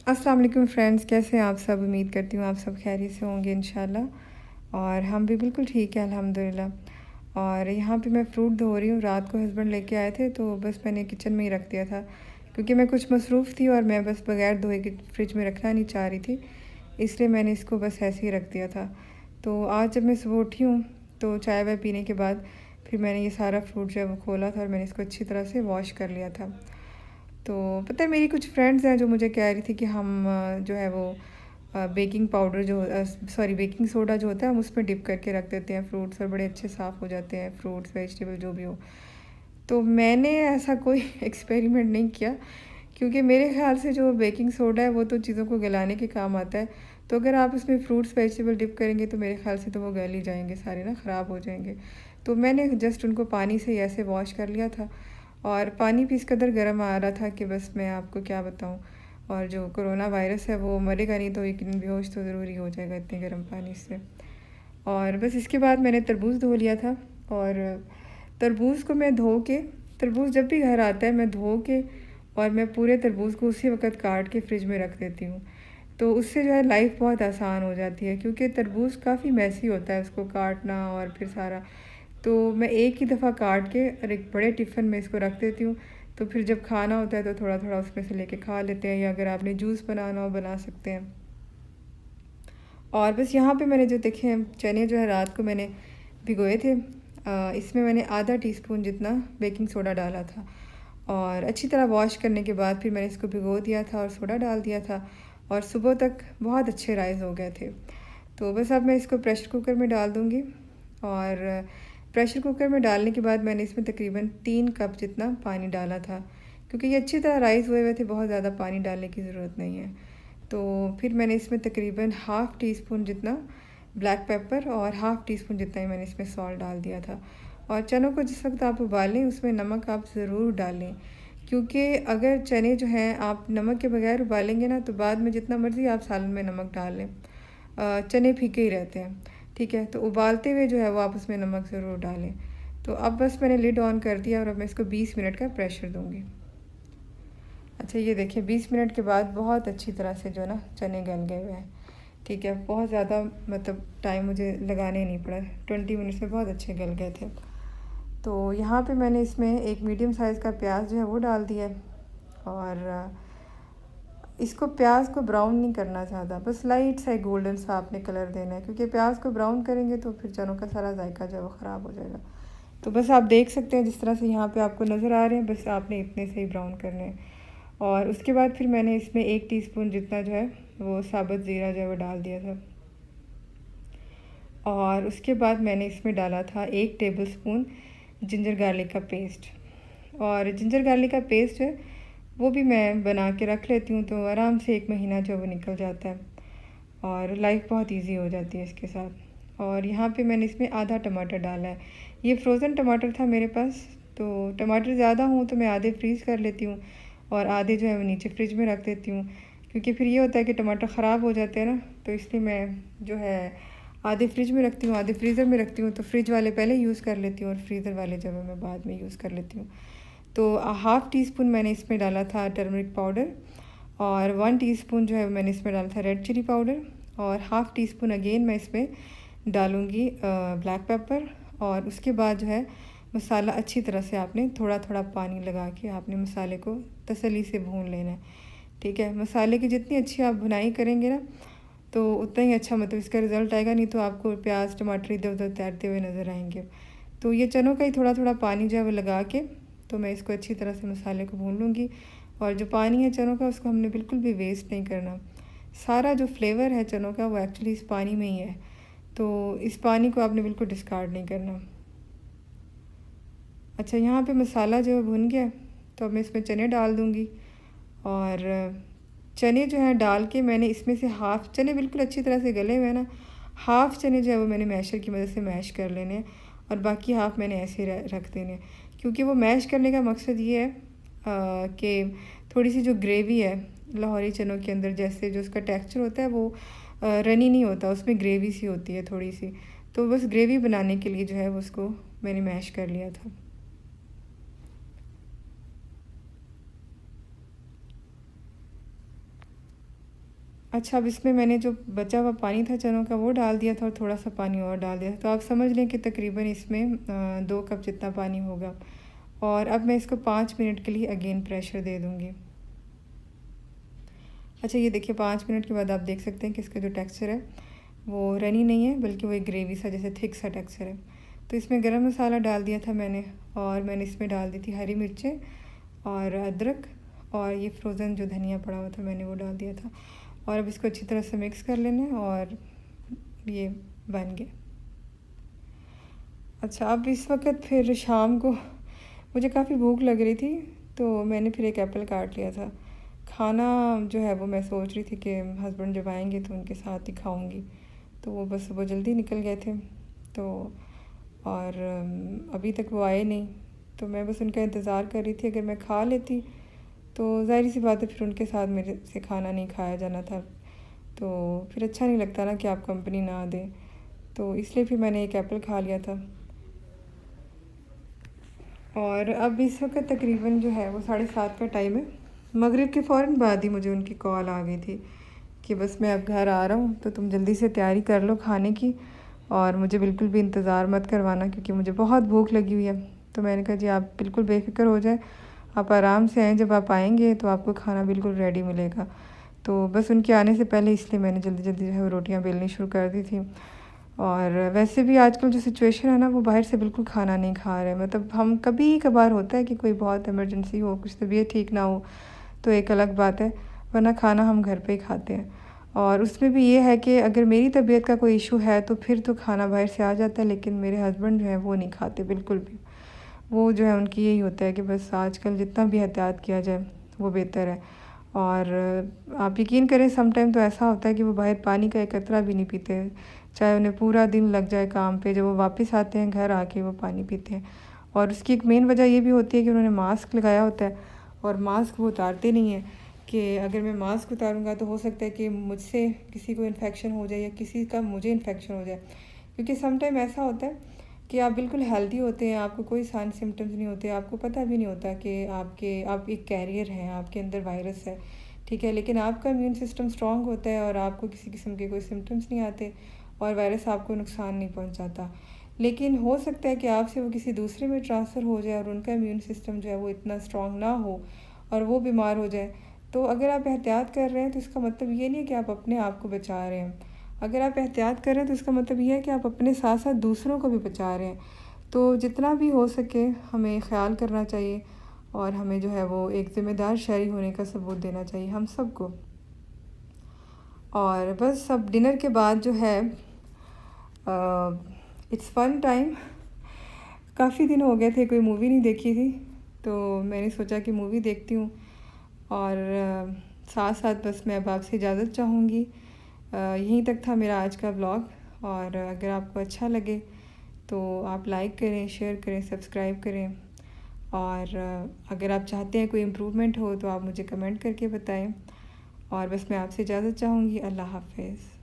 अस्सलाम वालेकुम फ्रेंड्स, कैसे हैं आप सब? उम्मीद करती हूँ आप सब खैरियत से होंगे इंशाल्लाह। और हम भी बिल्कुल ठीक है अल्हम्दुलिल्लाह। और यहाँ पे मैं फ़्रूट धो रही हूँ। रात को हस्बैंड लेके आए थे तो बस मैंने किचन में ही रख दिया था, क्योंकि मैं कुछ मसरूफ़ थी और मैं बस बगैर धोए के फ्रिज में रखना नहीं चाह रही थी, इसलिए मैंने इसको बस ऐसे ही रख दिया था। तो आज जब मैं सुबह उठी हूँ तो चाय वाय पीने के बाद फिर मैंने ये सारा फ्रूट जो है वो खोला था और मैंने इसको अच्छी तरह से वॉश कर लिया था। तो पता है, मेरी कुछ फ्रेंड्स हैं जो मुझे कह रही थी कि हम जो है वो बेकिंग पाउडर जो सॉरी बेकिंग सोडा जो होता है हम उसमें डिप करके रख देते हैं फ्रूट्स और बड़े अच्छे साफ़ हो जाते हैं फ्रूट्स वेजिटेबल जो भी हो। तो मैंने ऐसा कोई एक्सपेरिमेंट नहीं किया, क्योंकि मेरे ख़्याल से जो बेकिंग सोडा है वो तो चीज़ों को गलाने के काम आता है। तो अगर आप उसमें फ्रूट्स वेजिटेबल डिप करेंगे तो मेरे ख़्याल से तो वो गल ही जाएंगे सारे ना, ख़राब हो जाएंगे। तो मैंने जस्ट उनको पानी से ही ऐसे वॉश कर लिया था। और पानी भी इस कदर गर्म आ रहा था कि बस मैं आपको क्या बताऊं। और जो कोरोना वायरस है वो मरेगा नहीं, तो एक दिन बेहोश तो ज़रूरी हो जाएगा इतने गर्म पानी से। और बस इसके बाद मैंने तरबूज धो लिया था। और तरबूज़ को मैं धो के, तरबूज़ जब भी घर आता है मैं धो के और मैं पूरे तरबूज़ को उसी वक्त काट के फ्रिज में रख देती हूँ। तो उससे जो है लाइफ बहुत आसान हो जाती है, क्योंकि तरबूज़ काफ़ी मैसी होता है उसको काटना और फिर सारा। तो मैं एक ही दफ़ा काट के और एक बड़े टिफ़िन में इसको रख देती हूँ। तो फिर जब खाना होता है तो थोड़ा थोड़ा उसमें से लेके खा लेते हैं, या अगर आपने जूस बनाना हो बना सकते हैं। और बस यहाँ पे मैंने जो देखे हैं चने जो है रात को मैंने भिगोए थे। इसमें मैंने आधा टीस्पून जितना बेकिंग सोडा डाला था और अच्छी तरह वॉश करने के बाद फिर मैंने इसको भिगो दिया था और सोडा डाल दिया था, और सुबह तक बहुत अच्छे राइस हो गए थे। तो बस अब मैं इसको प्रेशर कुकर में डाल दूँगी। और प्रेशर कुकर में डालने के बाद मैंने इसमें तकरीबन 3 कप जितना पानी डाला था, क्योंकि ये अच्छी तरह राइस हुए हुए थे, बहुत ज़्यादा पानी डालने की ज़रूरत नहीं है। तो फिर मैंने इसमें तकरीबन हाफ़ टी स्पून जितना ब्लैक पेपर और हाफ़ टी स्पून जितना ही मैंने इसमें सॉल्ट डाल दिया था। और चनों को जिस वक्त आप उबालें उसमें नमक आप ज़रूर डालें, क्योंकि अगर चने जो हैं आप नमक के बगैर उबालेंगे ना तो बाद में जितना मर्ज़ी आप सालन में नमक डाल लें, चने फीके ही रहते हैं। ठीक है, तो उबालते हुए जो है वो आप उसमें नमक ज़रूर डालें। तो अब बस मैंने लिड ऑन कर दिया और अब मैं इसको 20 मिनट का प्रेशर दूँगी। अच्छा, ये देखिए 20 मिनट के बाद बहुत अच्छी तरह से जो ना चने गल गए हुए हैं। ठीक है, बहुत ज़्यादा मतलब टाइम मुझे लगाने नहीं पड़ा, 20 मिनट्स में बहुत अच्छे गल गए थे। तो यहाँ पे मैंने इसमें एक मीडियम साइज़ का प्याज जो है वो डाल दिया है। और इसको प्याज को ब्राउन नहीं करना ज़्यादा, बस लाइट सा गोल्डन सा आपने कलर देना है, क्योंकि प्याज को ब्राउन करेंगे तो फिर चनों का सारा जायका जो है वो ख़राब हो जाएगा। तो बस आप देख सकते हैं जिस तरह से यहाँ पे आपको नज़र आ रहे हैं, बस आपने इतने से ही ब्राउन करने हैं। और उसके बाद फिर मैंने इसमें 1 टीस्पून जितना जो है वो साबुत ज़ीरा जो है वो डाल दिया था। और उसके बाद मैंने इसमें डाला था 1 टेबल स्पून जिंजर गार्लिक का पेस्ट। और जिंजर गार्लिक का पेस्ट है वो भी मैं बना के रख लेती हूँ, तो आराम से 1 महीना जो वो निकल जाता है और लाइफ बहुत इजी हो जाती है इसके साथ। और यहाँ पे मैंने इसमें आधा टमाटर डाला है। ये फ्रोज़न टमाटर था मेरे पास, तो टमाटर ज़्यादा हों तो मैं आधे फ्रीज़ कर लेती हूँ और आधे जो है वो नीचे फ्रिज में रख देती हूँ, क्योंकि फिर ये होता है कि टमाटर ख़राब हो जाते हैं ना, तो इसलिए मैं जो है आधे फ्रिज में रखती हूँ आधे फ्रीज़र में रखती हूँ। तो फ्रिज वाले पहले यूज़ कर लेती हूँ और फ्रीज़र वाले जो है मैं बाद में यूज़ कर लेती हूँ। तो हाफ़ टी स्पून मैंने इसमें डाला था टर्मरिक पाउडर, और 1 टीस्पून जो है मैंने इसमें डाला था रेड चिली पाउडर, और हाफ़ टी स्पून अगेन मैं इसमें डालूँगी ब्लैक पेपर। और उसके बाद जो है मसाला अच्छी तरह से आपने थोड़ा थोड़ा पानी लगा के आपने मसाले को तसल्ली से भून लेना है। ठीक है, मसाले की जितनी अच्छी आप भुनाई करेंगे ना तो उतना ही अच्छा मतलब इसका रिज़ल्ट आएगा, नहीं तो आपको प्याज टमाटर इधर उधर तैरते हुए नज़र आएंगे। तो ये चनों का ही थोड़ा थोड़ा पानी जो है वो लगा के तो मैं इसको अच्छी तरह से मसाले को भून लूँगी। और जो पानी है चनों का उसको हमने बिल्कुल भी वेस्ट नहीं करना, सारा जो फ्लेवर है चनों का वो एक्चुअली इस पानी में ही है, तो इस पानी को आपने बिल्कुल डिस्कार्ड नहीं करना। अच्छा, यहाँ पे मसाला जो है भुन गया, तो अब मैं इसमें चने डाल दूँगी। और चने जो हैं डाल के मैंने इसमें से हाफ़ चने बिल्कुल अच्छी तरह से गले हुए हैं ना, हाफ़ चने जो है वो मैंने मैशर की मदद से मैश कर लेने हैं और बाकी हाफ़ मैंने ऐसे ही रख देने हैं। क्योंकि वो मैश करने का मकसद ये है कि थोड़ी सी जो ग्रेवी है लाहौरी चनों के अंदर, जैसे जो उसका टेक्सचर होता है वो रनी नहीं होता, उसमें ग्रेवी सी होती है थोड़ी सी। तो बस ग्रेवी बनाने के लिए जो है वो उसको मैंने मैश कर लिया था। अच्छा, अब इसमें मैंने जो बचा हुआ पानी था चनों का वो डाल दिया था और थोड़ा सा पानी और डाल दिया था, तो आप समझ लें कि तकरीबन इसमें 2 कप जितना पानी होगा। और अब मैं इसको 5 मिनट के लिए अगेन प्रेशर दे दूँगी। अच्छा, ये देखिए 5 मिनट के बाद आप देख सकते हैं कि इसका जो टेक्सचर है वो रनी नहीं है, बल्कि वो एक ग्रेवी सा जैसे थिक सा टेक्सचर है। तो इसमें गरम मसाला डाल दिया था मैंने, और मैंने इसमें डाल दी थी हरी मिर्चें और अदरक, और ये फ्रोज़न जो धनिया पड़ा हुआ था मैंने वो डाल दिया था। और अब इसको अच्छी तरह से मिक्स कर लेना है और ये बन गया। अच्छा, अब इस वक्त फिर शाम को मुझे काफ़ी भूख लग रही थी, तो मैंने फिर एक एप्पल काट लिया था। खाना जो है वो मैं सोच रही थी कि हस्बैंड जब आएंगे तो उनके साथ ही खाऊंगी, तो वो बस वो जल्दी निकल गए थे, तो और अभी तक वो आए नहीं, तो मैं बस उनका इंतज़ार कर रही थी। अगर मैं खा लेती तो ज़ाहिर सी बात है फिर उनके साथ मेरे से खाना नहीं खाया जाना था, तो फिर अच्छा नहीं लगता ना कि आप कंपनी ना दें, तो इसलिए फिर मैंने एक एप्पल खा लिया था। और अब इस वक्त तकरीबन जो है वो 7:30 का टाइम है। मगरिब के फ़ौरन बाद ही मुझे उनकी कॉल आ गई थी कि बस मैं अब घर आ रहा हूँ, तो तुम जल्दी से तैयारी कर लो खाने की, और मुझे बिल्कुल भी इंतज़ार मत करवाना क्योंकि मुझे बहुत भूख लगी हुई है। तो मैंने कहा जी आप बिल्कुल बेफ़िक्र हो जाए, आप आराम से आएँ, जब आप आएँगे तो आपको खाना बिल्कुल रेडी मिलेगा। तो बस उनके आने से पहले इसलिए मैंने जल्दी जल्दी जो है वो रोटियाँ बेलनी शुरू कर दी थी। और वैसे भी आजकल जो सिचुएशन है ना, वो बाहर से बिल्कुल खाना नहीं खा रहे, मतलब हम कभी कभार होता है कि कोई बहुत इमरजेंसी हो, कुछ तबीयत ठीक ना हो, तो एक अलग बात है, वरना खाना हम घर पे ही खाते हैं। और उसमें भी ये है कि अगर मेरी तबीयत का कोई इशू है तो फिर तो खाना बाहर से आ जाता है, लेकिन मेरे हस्बैंड जो है वो नहीं खाते बिल्कुल भी। वो जो है उनकी यही होता है कि बस आजकल जितना भी एहतियात किया जाए वो बेहतर है। और आप यकीन करें सम टाइम तो ऐसा होता है कि वो बाहर पानी का एक कतरा भी नहीं पीते, चाहे उन्हें पूरा दिन लग जाए काम पे, जब वो वापस आते हैं घर आके वो पानी पीते हैं। और उसकी एक मेन वजह ये भी होती है कि उन्होंने मास्क लगाया होता है, और मास्क वो उतारते नहीं हैं कि अगर मैं मास्क उतारूँगा तो हो सकता है कि मुझसे किसी को इन्फेक्शन हो जाए या किसी का मुझे इन्फेक्शन हो जाए। क्योंकि सम टाइम ऐसा होता है कि आप बिल्कुल हेल्दी होते हैं, आपको कोई साइन सिम्टम्स नहीं होते, आपको पता भी नहीं होता कि आप एक कैरियर हैं, आपके अंदर वायरस है, ठीक है, लेकिन आपका इम्यून सिस्टम स्ट्रॉन्ग होता है और आपको किसी किस्म के कोई सिम्टम्स नहीं आते और वायरस आपको नुकसान नहीं पहुंचाता। लेकिन हो सकता है कि आपसे वो किसी दूसरे में ट्रांसफ़र हो जाए और उनका इम्यून सिस्टम जो है वो इतना स्ट्रॉन्ग ना हो और वो बीमार हो जाए। तो अगर आप एहतियात कर रहे हैं तो इसका मतलब ये नहीं है कि आप अपने आप को बचा रहे हैं। अगर आप एहतियात कर रहे हैं तो इसका मतलब ये है कि आप अपने साथ साथ दूसरों को भी बचा रहे हैं। तो जितना भी हो सके हमें ख़्याल करना चाहिए, और हमें जो है वो एक ज़िम्मेदार शहरी होने का सबूत देना चाहिए हम सबको। और बस अब डिनर के बाद जो है इट्स फन टाइम। काफ़ी दिन हो गए थे कोई मूवी नहीं देखी थी, तो मैंने सोचा कि मूवी देखती हूँ। और साथ साथ बस मैं अब आपसे इजाज़त चाहूँगी। यहीं तक था मेरा आज का व्लॉग, और अगर आपको अच्छा लगे तो आप लाइक करें, शेयर करें, सब्सक्राइब करें। और अगर आप चाहते हैं कोई इम्प्रूवमेंट हो तो आप मुझे कमेंट करके बताएं। और बस मैं आपसे इजाज़त चाहूँगी। अल्लाह हाफ़िज़।